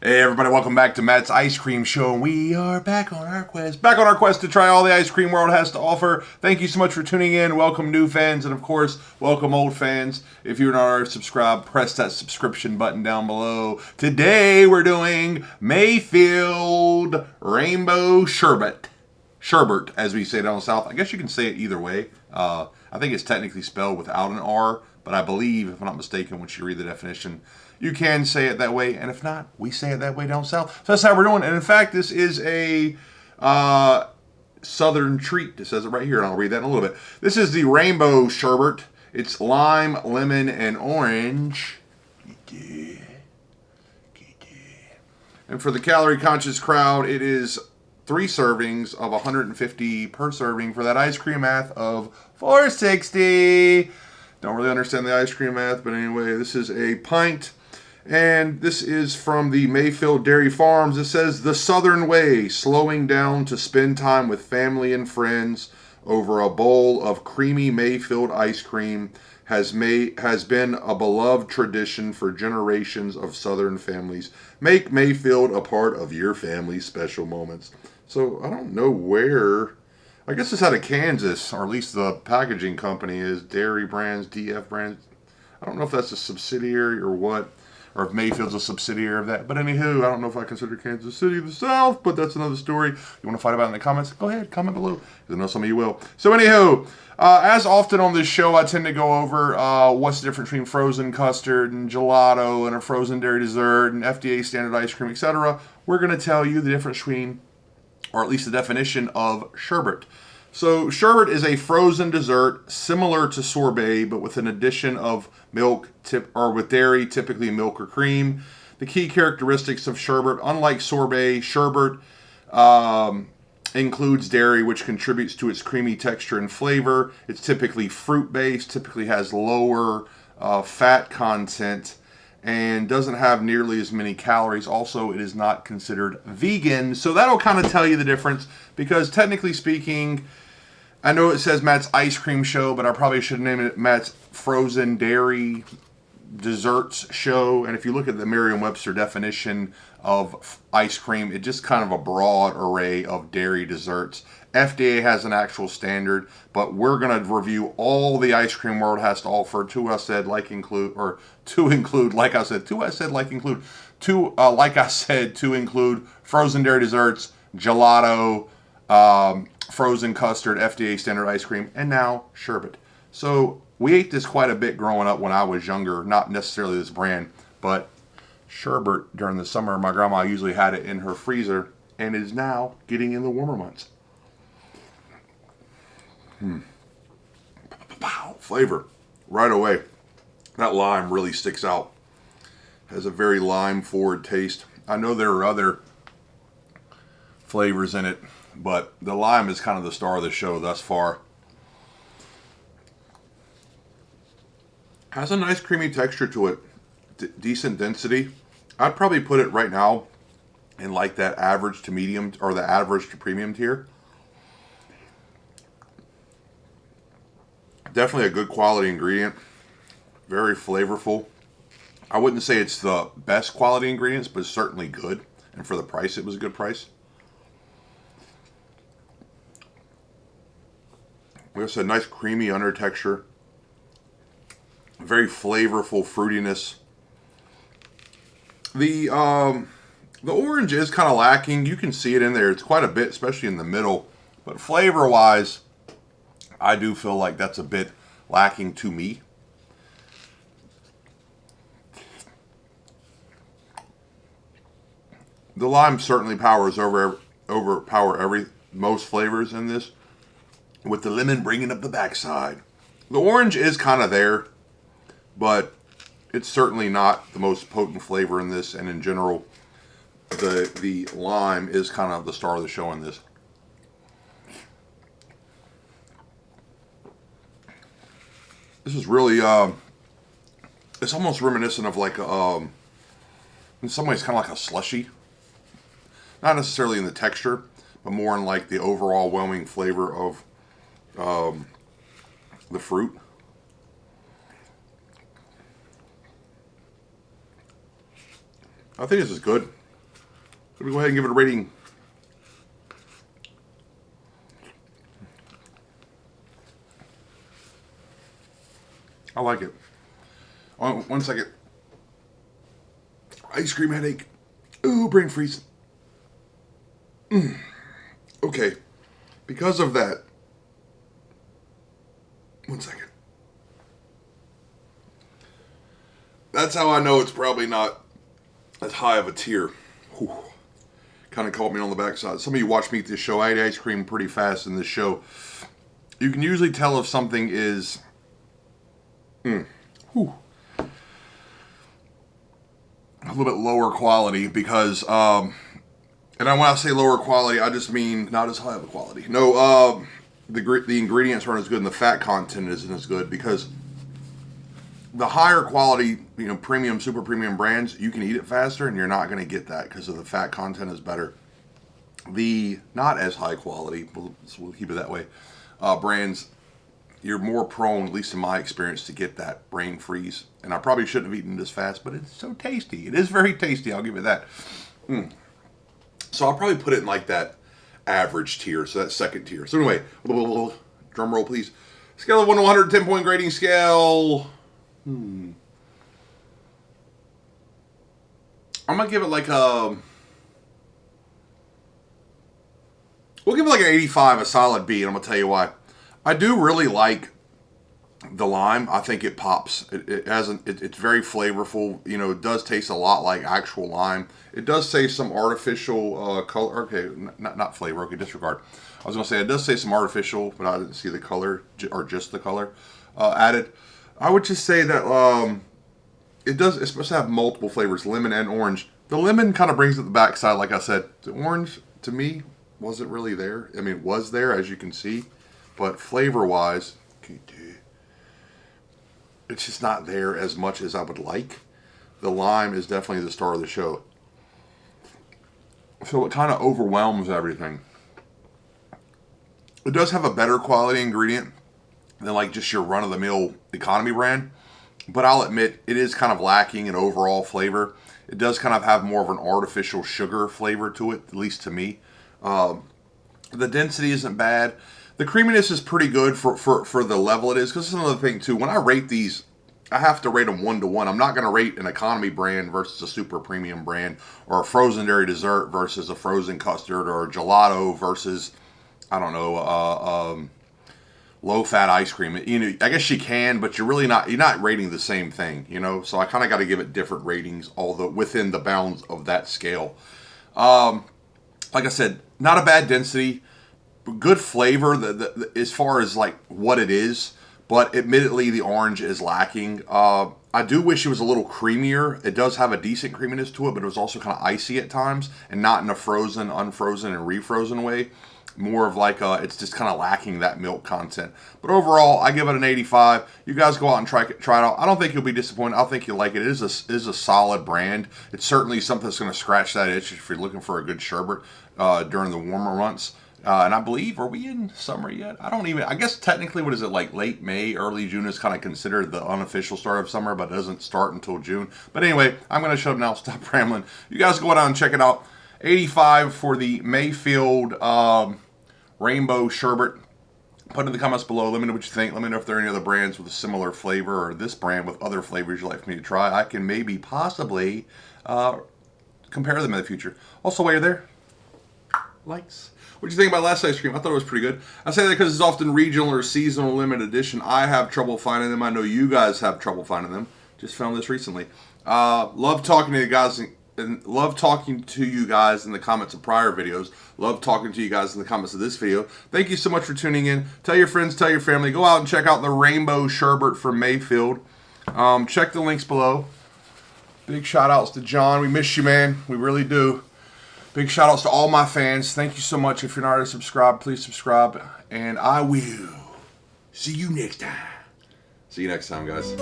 Hey everybody, welcome back to Matt's Ice Cream Show. We are back on our quest to try all the ice cream world has to offer. Thank you so much for tuning in. Welcome new fans, and of course, welcome old fans. If you're not already subscribed, press that subscription button down below. Today we're doing Mayfield Rainbow Sherbet. Sherbet, as we say down south. I guess you can say it either way. I think it's technically spelled without an R, but I believe, if I'm not mistaken, once you read the definition, you can say it that way. And if not, we say it that way down south. So that's how we're doing. And in fact, this is a southern treat. It says it right here, and I'll read that in a little bit. This is the Rainbow Sherbet. It's lime, lemon, and orange. And for the calorie-conscious crowd, it is 3 servings of 150 per serving for that ice cream math of 460. Don't really understand the ice cream math, but anyway, this is a pint. And this is from the Mayfield Dairy Farms. It says, the Southern Way, slowing down to spend time with family and friends over a bowl of creamy Mayfield ice cream has been a beloved tradition for generations of Southern families. Make Mayfield a part of your family's special moments. So I don't know where. I guess it's out of Kansas, or at least the packaging company is Dairy Brands, DF Brands. I don't know if that's a subsidiary or what, or if Mayfield's a subsidiary of that. But anywho, I don't know if I consider Kansas City the South, but that's another story. You want to fight about it in the comments? Go ahead, comment below, because I know some of you will. So anywho, as often on this show, I tend to go over what's the difference between frozen custard and gelato and a frozen dairy dessert and FDA standard ice cream, etc. We're going to tell you the difference between, or at least the definition of sherbet. So sherbet is a frozen dessert similar to sorbet, but with an addition of milk, or with dairy, typically milk or cream. The key characteristics of sherbet, unlike sorbet, sherbet includes dairy, which contributes to its creamy texture and flavor. It's typically fruit-based, typically has lower fat content, and doesn't have nearly as many calories. Also, it is not considered vegan. So that'll kind of tell you the difference, because technically speaking, I know it says Matt's Ice Cream Show, but I probably should name it Matt's Frozen Dairy Desserts Show. And if you look at the Merriam-Webster definition of ice cream, it's just kind of a broad array of dairy desserts. FDA has an actual standard, but we're going to review all the ice cream world has to offer. Like I said, to include frozen dairy desserts, gelato, frozen custard, FDA standard ice cream, and now sherbet. So we ate this quite a bit growing up when I was younger. Not necessarily this brand, but sherbet during the summer. My grandma usually had it in her freezer, and is now getting in the warmer months. Flavor right away. That lime really sticks out. Has a very lime forward taste. I know there are other flavors in it, but the lime is kind of the star of the show thus far. Has a nice creamy texture to it. Decent density. I'd probably put it right now in like that average to medium, or the average to premium tier. Definitely a good quality ingredient. Very flavorful. I wouldn't say it's the best quality ingredients, but it's certainly good. And for the price, it was a good price. We also had nice creamy under texture. Very flavorful fruitiness. The orange is kind of lacking. You can see it in there. It's quite a bit, especially in the middle. But flavor-wise, I do feel like that's a bit lacking to me. The lime certainly overpower most flavors in this, with the lemon bringing up the backside. The orange is kind of there, but it's certainly not the most potent flavor in this, and in general, the lime is kind of the star of the show in this. This is really, it's almost reminiscent of like, in some ways kind of like a slushie. Not necessarily in the texture, but more in like the overall whelming flavor of the fruit. I think this is good. Let me go ahead and give it a rating. I like it. Oh, one second. Ice cream headache. Ooh, brain freeze. Okay. Because of that. One second. That's how I know it's probably not as high of a tier. Kind of caught me on the backside. Some of you watch me eat this show. I eat ice cream pretty fast in this show. You can usually tell if something is a little bit lower quality because, and when I say lower quality, I just mean not as high of a quality. No, the ingredients aren't as good and the fat content isn't as good because the higher quality, premium, super premium brands, you can eat it faster and you're not going to get that because of the fat content is better. The not as high quality, we'll keep it that way, brands, you're more prone, at least in my experience, to get that brain freeze. And I probably shouldn't have eaten this fast, but it's so tasty. It is very tasty, I'll give it that. So I'll probably put it in like that average tier, so that second tier. So anyway, drum roll please. Scale of 1 to 100, 10-point grading scale. I'm going to give it like a... We'll give it like an 85, a solid B, and I'm going to tell you why. I do really like the lime. I think it pops. It's very flavorful. It does taste a lot like actual lime. It does say some artificial color. Okay, not flavor. Okay, disregard. I was going to say it does say some artificial, but I didn't see the color or just the color added. I would just say that it's supposed to have multiple flavors, lemon and orange. The lemon kind of brings it the backside, like I said. The orange, to me, wasn't really there. I mean, it was there, as you can see. But flavor-wise, it's just not there as much as I would like. The lime is definitely the star of the show. So it kind of overwhelms everything. It does have a better quality ingredient than like just your run-of-the-mill economy brand. But I'll admit, it is kind of lacking in overall flavor. It does kind of have more of an artificial sugar flavor to it, at least to me. The density isn't bad. The creaminess is pretty good for the level it is. Because this is another thing, too. When I rate these, I have to rate them 1 to 1. I'm not going to rate an economy brand versus a super premium brand. Or a frozen dairy dessert versus a frozen custard. Or a gelato versus, I don't know, low-fat ice cream. I guess you can, but you're not rating the same thing, So I kind of got to give it different ratings, although within the bounds of that scale. Like I said, not a bad density. Good flavor as far as like what it is, but admittedly the orange is lacking. I do wish it was a little creamier. It does have a decent creaminess to it, but it was also kind of icy at times, and not in a frozen, unfrozen, and refrozen way. More of like it's just kind of lacking that milk content. But overall, I give it an 85. You guys go out and try it out. I don't think you'll be disappointed. I think you'll like it. It is a solid brand. It's certainly something that's going to scratch that itch if you're looking for a good sherbet during the warmer months. And I believe, are we in summer yet? I guess technically, what is it, like late May, early June is kind of considered the unofficial start of summer, but it doesn't start until June. But anyway, I'm going to shut up now, stop rambling. You guys go out and check it out. 85 for the Mayfield Rainbow Sherbet. Put in the comments below. Let me know what you think. Let me know if there are any other brands with a similar flavor or this brand with other flavors you'd like for me to try. I can maybe, possibly compare them in the future. Also, while you're there, likes. What do you think about last ice cream? I thought it was pretty good. I say that because it's often regional or seasonal limited edition. I have trouble finding them. I know you guys have trouble finding them. Just found this recently. Love talking to you guys and love talking to you guys in the comments of prior videos. Love talking to you guys in the comments of this video. Thank you so much for tuning in. Tell your friends, tell your family. Go out and check out the Rainbow Sherbet from Mayfield. Check the links below. Big shout outs to John. We miss you, man. We really do. Big shout outs to all my fans. Thank you so much. If you're not already subscribed, please subscribe. And I will see you next time. See you next time, guys.